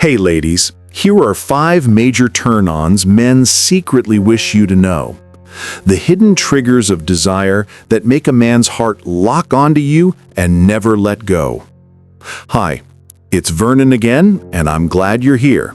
Hey ladies, here are 5 major turn-ons men secretly wish you to know. The hidden triggers of desire that make a man's heart lock onto you and never let go. Hi, it's Vernon again, and I'm glad you're here.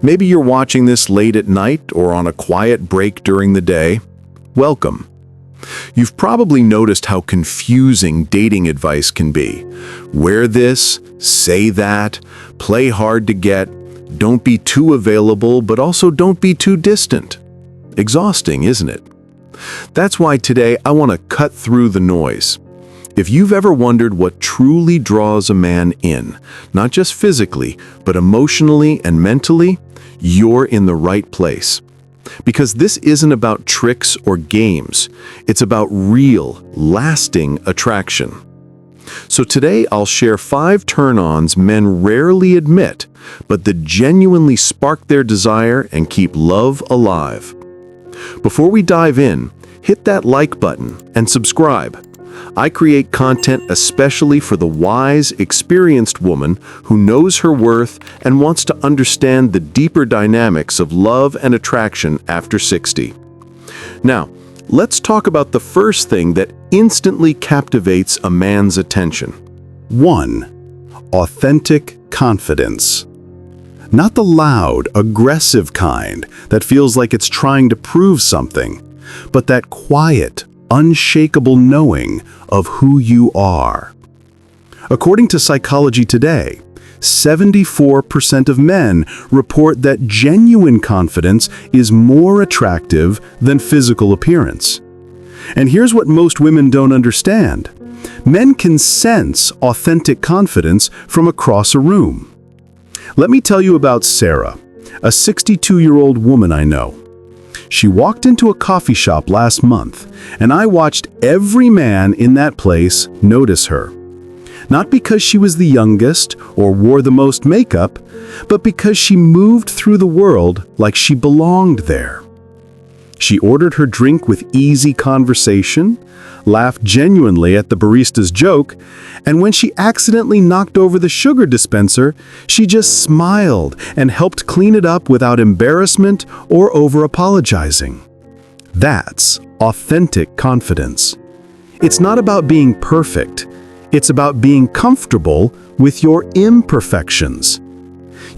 Maybe you're watching this late at night or on a quiet break during the day. Welcome. You've probably noticed how confusing dating advice can be. Wear this, say that, play hard to get, don't be too available, but also don't be too distant. Exhausting, isn't it? That's why today I want to cut through the noise. If you've ever wondered what truly draws a man in, not just physically, but emotionally and mentally, you're in the right place. Because this isn't about tricks or games. It's about real, lasting attraction. So today I'll share 5 turn-ons men rarely admit, but that genuinely spark their desire and keep love alive. Before we dive in, hit that like button and subscribe. I create content especially for the wise, experienced woman who knows her worth and wants to understand the deeper dynamics of love and attraction after 60. Now, let's talk about the first thing that instantly captivates a man's attention. 1. Authentic confidence. Not the loud, aggressive kind that feels like it's trying to prove something, but that quiet, unshakable knowing of who you are. According to Psychology Today, 74% of men report that genuine confidence is more attractive than physical appearance. And here's what most women don't understand. Men can sense authentic confidence from across a room. Let me tell you about Sarah, a 62-year-old woman I know. She walked into a coffee shop last month, and I watched every man in that place notice her. Not because she was the youngest or wore the most makeup, but because she moved through the world like she belonged there. She ordered her drink with easy conversation, laughed genuinely at the barista's joke, and when she accidentally knocked over the sugar dispenser, she just smiled and helped clean it up without embarrassment or over-apologizing. That's authentic confidence. It's not about being perfect. It's about being comfortable with your imperfections.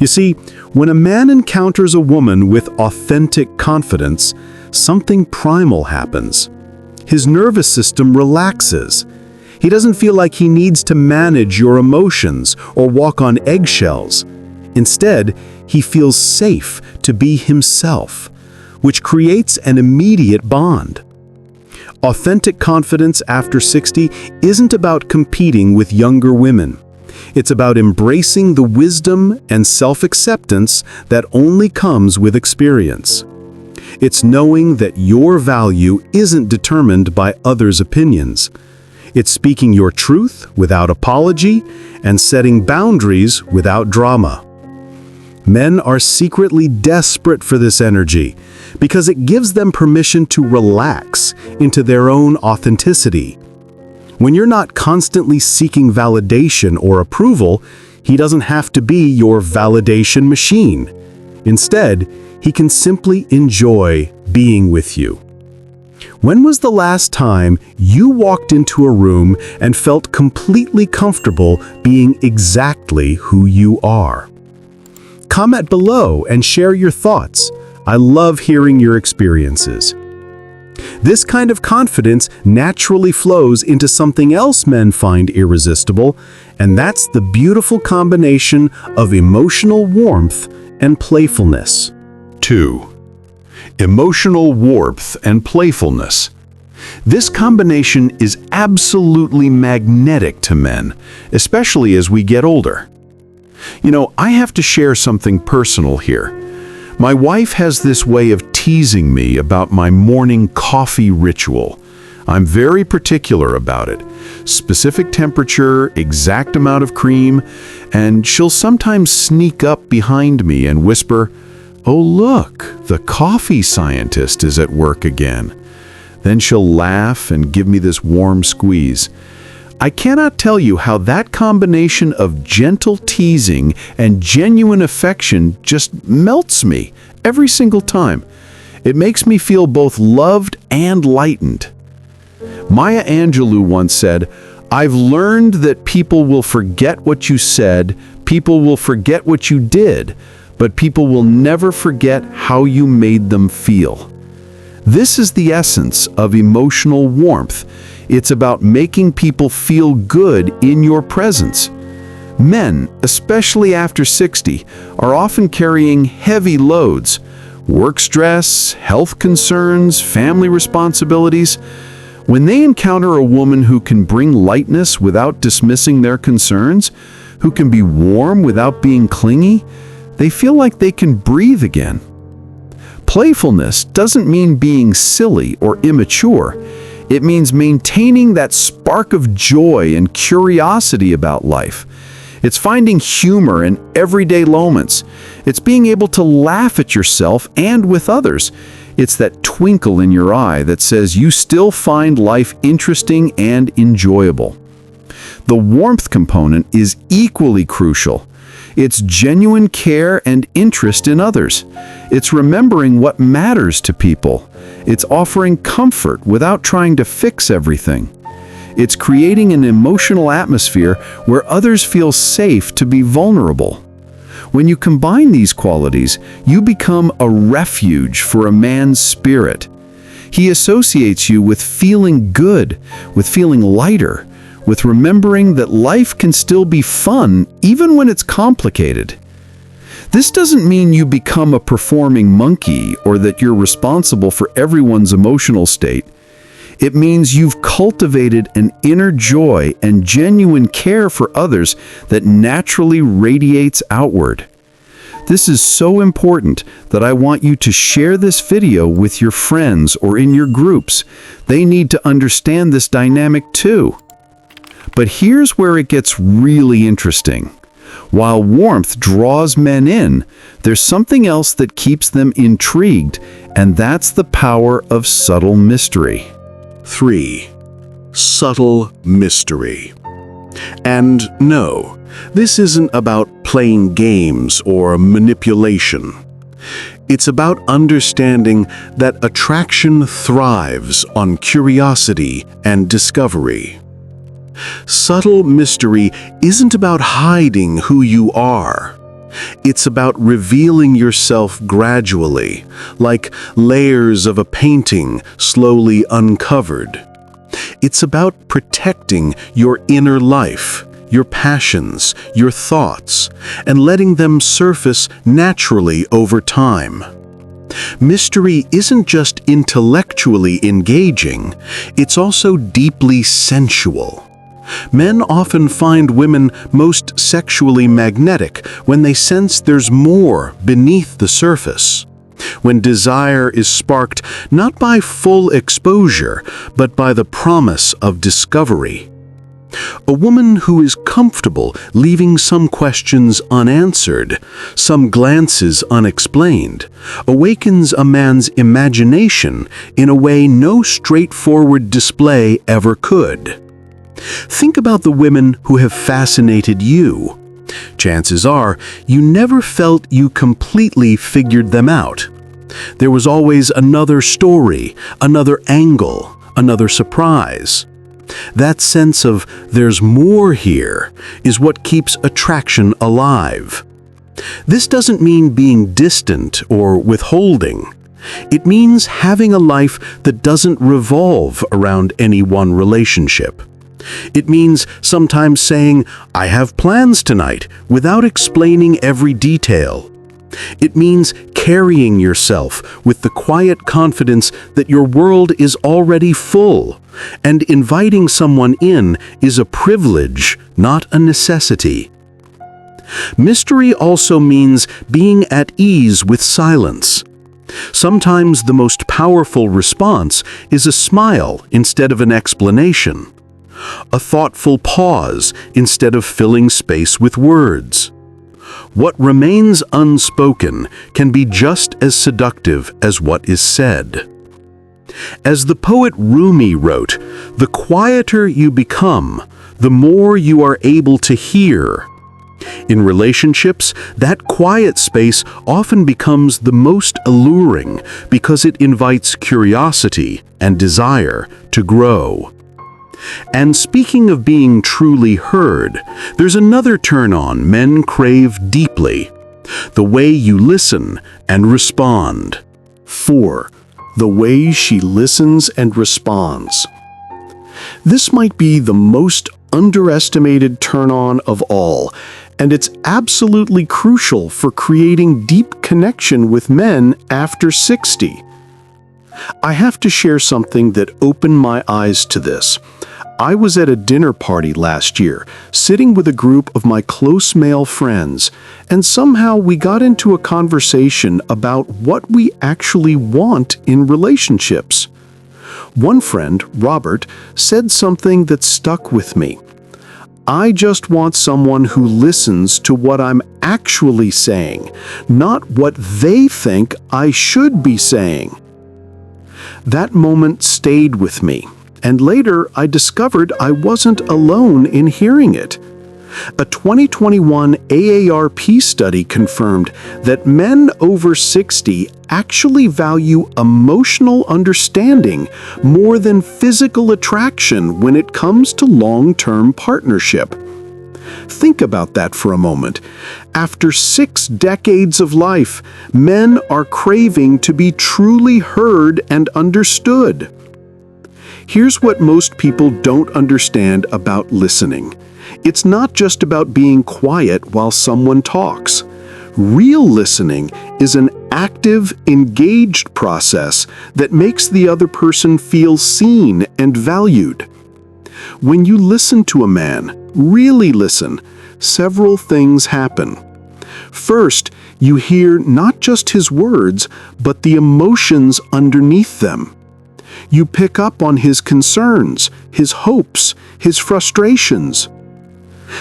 You see, when a man encounters a woman with authentic confidence, something primal happens. His nervous system relaxes. He doesn't feel like he needs to manage your emotions or walk on eggshells. Instead, he feels safe to be himself, which creates an immediate bond. Authentic confidence after 60 isn't about competing with younger women. It's about embracing the wisdom and self-acceptance that only comes with experience. It's knowing that your value isn't determined by others' opinions. It's speaking your truth without apology and setting boundaries without drama. Men are secretly desperate for this energy because it gives them permission to relax into their own authenticity. When you're not constantly seeking validation or approval, he doesn't have to be your validation machine. Instead, he can simply enjoy being with you. When was the last time you walked into a room and felt completely comfortable being exactly who you are? Comment below and share your thoughts. I love hearing your experiences. This kind of confidence naturally flows into something else men find irresistible, and that's the beautiful combination of emotional warmth and playfulness. 2. Emotional warmth and playfulness. This combination is absolutely magnetic to men, especially as we get older. You know, I have to share something personal here. My wife has this way of teasing me about my morning coffee ritual. I'm very particular about it. Specific temperature, exact amount of cream, and she'll sometimes sneak up behind me and whisper, "Oh look, the coffee scientist is at work again." Then she'll laugh and give me this warm squeeze. I cannot tell you how that combination of gentle teasing and genuine affection just melts me every single time. It makes me feel both loved and lightened. Maya Angelou once said, "I've learned that people will forget what you said, people will forget what you did, but people will never forget how you made them feel." This is the essence of emotional warmth. It's about making people feel good in your presence. Men, especially after 60, are often carrying heavy loads. Work stress, health concerns, family responsibilities. When they encounter a woman who can bring lightness without dismissing their concerns, who can be warm without being clingy, they feel like they can breathe again. Playfulness doesn't mean being silly or immature. It means maintaining that spark of joy and curiosity about life. It's finding humor in everyday moments. It's being able to laugh at yourself and with others. It's that twinkle in your eye that says you still find life interesting and enjoyable. The warmth component is equally crucial. It's genuine care and interest in others. It's remembering what matters to people. It's offering comfort without trying to fix everything. It's creating an emotional atmosphere where others feel safe to be vulnerable. When you combine these qualities, you become a refuge for a man's spirit. He associates you with feeling good, with feeling lighter, with remembering that life can still be fun even when it's complicated. This doesn't mean you become a performing monkey or that you're responsible for everyone's emotional state. It means you've cultivated an inner joy and genuine care for others that naturally radiates outward. This is so important that I want you to share this video with your friends or in your groups. They need to understand this dynamic too. But here's where it gets really interesting. While warmth draws men in, there's something else that keeps them intrigued, and that's the power of subtle mystery. 3. Subtle mystery. And no, this isn't about playing games or manipulation. It's about understanding that attraction thrives on curiosity and discovery. Subtle mystery isn't about hiding who you are. It's about revealing yourself gradually, like layers of a painting slowly uncovered. It's about protecting your inner life, your passions, your thoughts, and letting them surface naturally over time. Mystery isn't just intellectually engaging, it's also deeply sensual. Men often find women most sexually magnetic when they sense there's more beneath the surface. When desire is sparked not by full exposure, but by the promise of discovery. A woman who is comfortable leaving some questions unanswered, some glances unexplained, awakens a man's imagination in a way no straightforward display ever could. Think about the women who have fascinated you. Chances are, you never felt you completely figured them out. There was always another story, another angle, another surprise. That sense of "there's more here" is what keeps attraction alive. This doesn't mean being distant or withholding. It means having a life that doesn't revolve around any one relationship. It means sometimes saying, "I have plans tonight," without explaining every detail. It means carrying yourself with the quiet confidence that your world is already full, and inviting someone in is a privilege, not a necessity. Mystery also means being at ease with silence. Sometimes the most powerful response is a smile instead of an explanation. A thoughtful pause instead of filling space with words. What remains unspoken can be just as seductive as what is said. As the poet Rumi wrote, "The quieter you become, the more you are able to hear." In relationships, that quiet space often becomes the most alluring because it invites curiosity and desire to grow. And speaking of being truly heard, there's another turn-on men crave deeply: the way you listen and respond. 4. The way she listens and responds. This might be the most underestimated turn-on of all, and it's absolutely crucial for creating deep connection with men after 60. I have to share something that opened my eyes to this. I was at a dinner party last year, sitting with a group of my close male friends, and somehow we got into a conversation about what we actually want in relationships. One friend, Robert, said something that stuck with me. "I just want someone who listens to what I'm actually saying, not what they think I should be saying." That moment stayed with me, and later I discovered I wasn't alone in hearing it. A 2021 AARP study confirmed that men over 60 actually value emotional understanding more than physical attraction when it comes to long-term partnership. Think about that for a moment. After 6 decades of life, men are craving to be truly heard and understood. Here's what most people don't understand about listening. It's not just about being quiet while someone talks. Real listening is an active, engaged process that makes the other person feel seen and valued. When you listen to a man, really listen, several things happen. First, you hear not just his words, but the emotions underneath them. You pick up on his concerns, his hopes, his frustrations.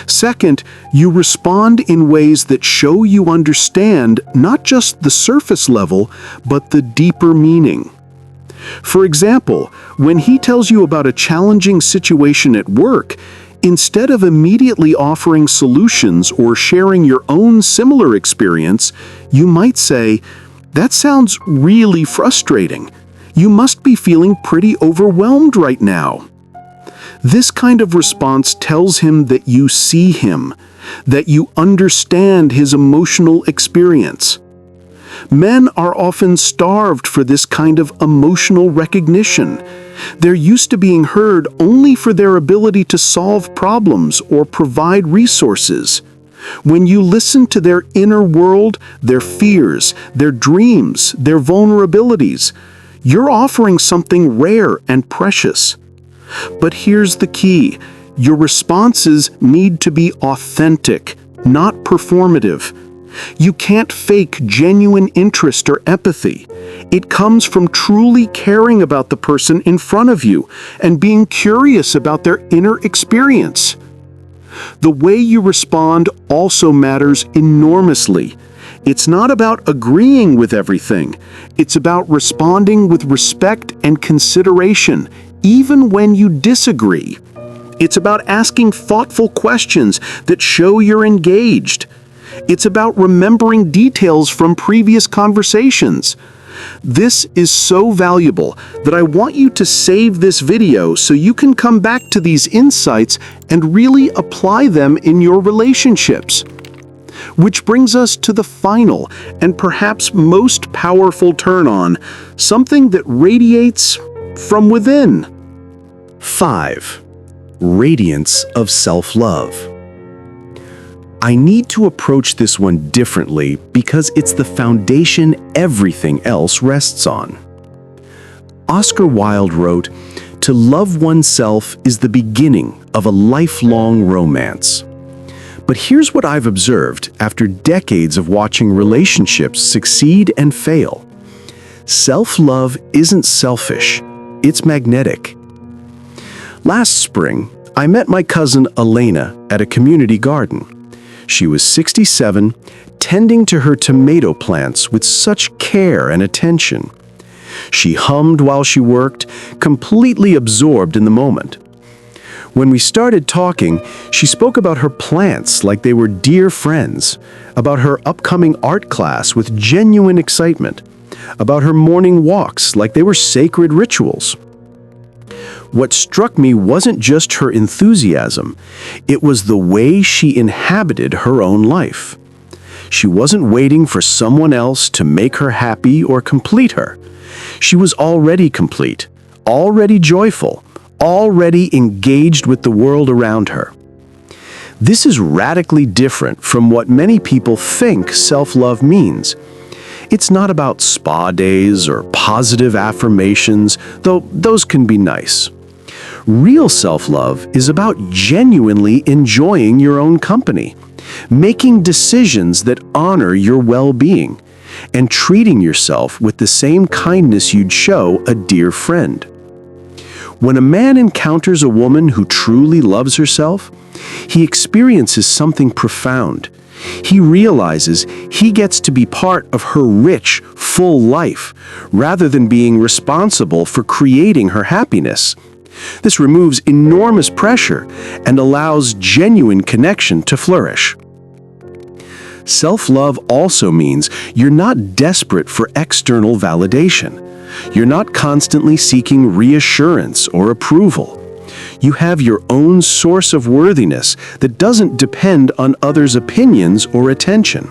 Second, you respond in ways that show you understand not just the surface level, but the deeper meaning. For example, when he tells you about a challenging situation at work, instead of immediately offering solutions or sharing your own similar experience, you might say, "That sounds really frustrating. You must be feeling pretty overwhelmed right now." This kind of response tells him that you see him, that you understand his emotional experience. Men are often starved for this kind of emotional recognition. They're used to being heard only for their ability to solve problems or provide resources. When you listen to their inner world, their fears, their dreams, their vulnerabilities, you're offering something rare and precious. But here's the key: your responses need to be authentic, not performative. You can't fake genuine interest or empathy. It comes from truly caring about the person in front of you and being curious about their inner experience. The way you respond also matters enormously. It's not about agreeing with everything. It's about responding with respect and consideration, even when you disagree. It's about asking thoughtful questions that show you're engaged. It's about remembering details from previous conversations. This is so valuable that I want you to save this video so you can come back to these insights and really apply them in your relationships. Which brings us to the final and perhaps most powerful turn-on, something that radiates from within. 5. Radiance of Self-Love. I need to approach this one differently because it's the foundation everything else rests on. Oscar Wilde wrote, "To love oneself is the beginning of a lifelong romance." But here's what I've observed after decades of watching relationships succeed and fail. Self-love isn't selfish, it's magnetic. Last spring, I met my cousin Elena at a community garden. She was 67, tending to her tomato plants with such care and attention. She hummed while she worked, completely absorbed in the moment. When we started talking, she spoke about her plants like they were dear friends, about her upcoming art class with genuine excitement, about her morning walks like they were sacred rituals. What struck me wasn't just her enthusiasm, it was the way she inhabited her own life. She wasn't waiting for someone else to make her happy or complete her. She was already complete, already joyful, already engaged with the world around her. This is radically different from what many people think self-love means. It's not about spa days or positive affirmations, though those can be nice. Real self-love is about genuinely enjoying your own company, making decisions that honor your well-being, and treating yourself with the same kindness you'd show a dear friend. When a man encounters a woman who truly loves herself, he experiences something profound. He realizes he gets to be part of her rich, full life, rather than being responsible for creating her happiness. This removes enormous pressure and allows genuine connection to flourish. Self-love also means you're not desperate for external validation. You're not constantly seeking reassurance or approval. You have your own source of worthiness that doesn't depend on others' opinions or attention.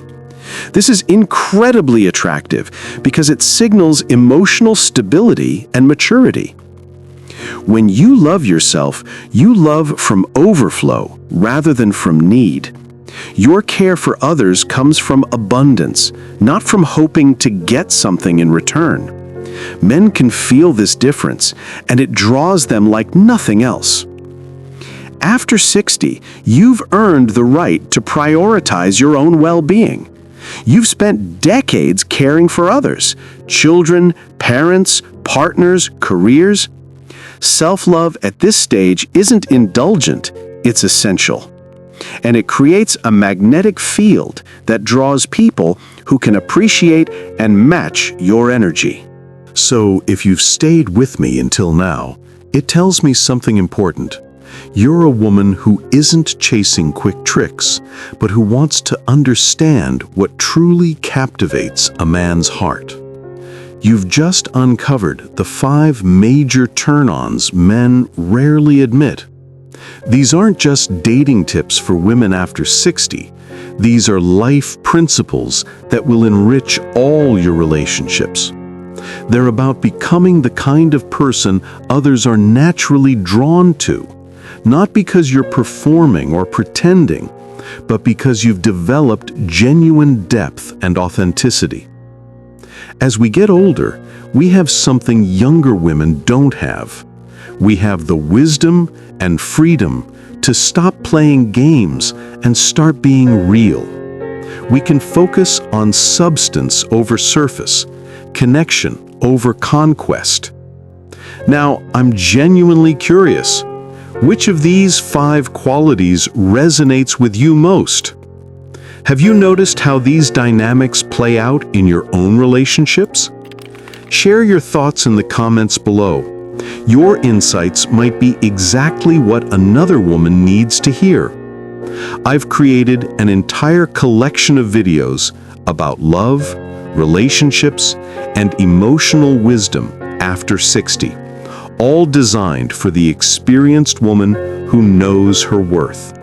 This is incredibly attractive because it signals emotional stability and maturity. When you love yourself, you love from overflow rather than from need. Your care for others comes from abundance, not from hoping to get something in return. Men can feel this difference, and it draws them like nothing else. After 60, you've earned the right to prioritize your own well-being. You've spent decades caring for others, children, parents, partners, careers. Self-love at this stage isn't indulgent, it's essential. And it creates a magnetic field that draws people who can appreciate and match your energy. So, if you've stayed with me until now, it tells me something important. You're a woman who isn't chasing quick tricks, but who wants to understand what truly captivates a man's heart. You've just uncovered the 5 major turn-ons men rarely admit. These aren't just dating tips for women after 60. These are life principles that will enrich all your relationships. They're about becoming the kind of person others are naturally drawn to, not because you're performing or pretending, but because you've developed genuine depth and authenticity. As we get older, we have something younger women don't have. We have the wisdom and freedom to stop playing games and start being real. We can focus on substance over surface, connection over conquest. Now, I'm genuinely curious. Which of these 5 qualities resonates with you most? Have you noticed how these dynamics play out in your own relationships? Share your thoughts in the comments below. Your insights might be exactly what another woman needs to hear. I've created an entire collection of videos about love, relationships, and emotional wisdom after 60, all designed for the experienced woman who knows her worth.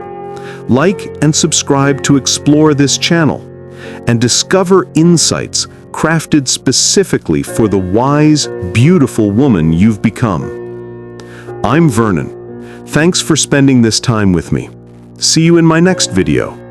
Like and subscribe to explore this channel and discover insights crafted specifically for the wise, beautiful woman you've become. I'm Vernon. Thanks for spending this time with me. See you in my next video.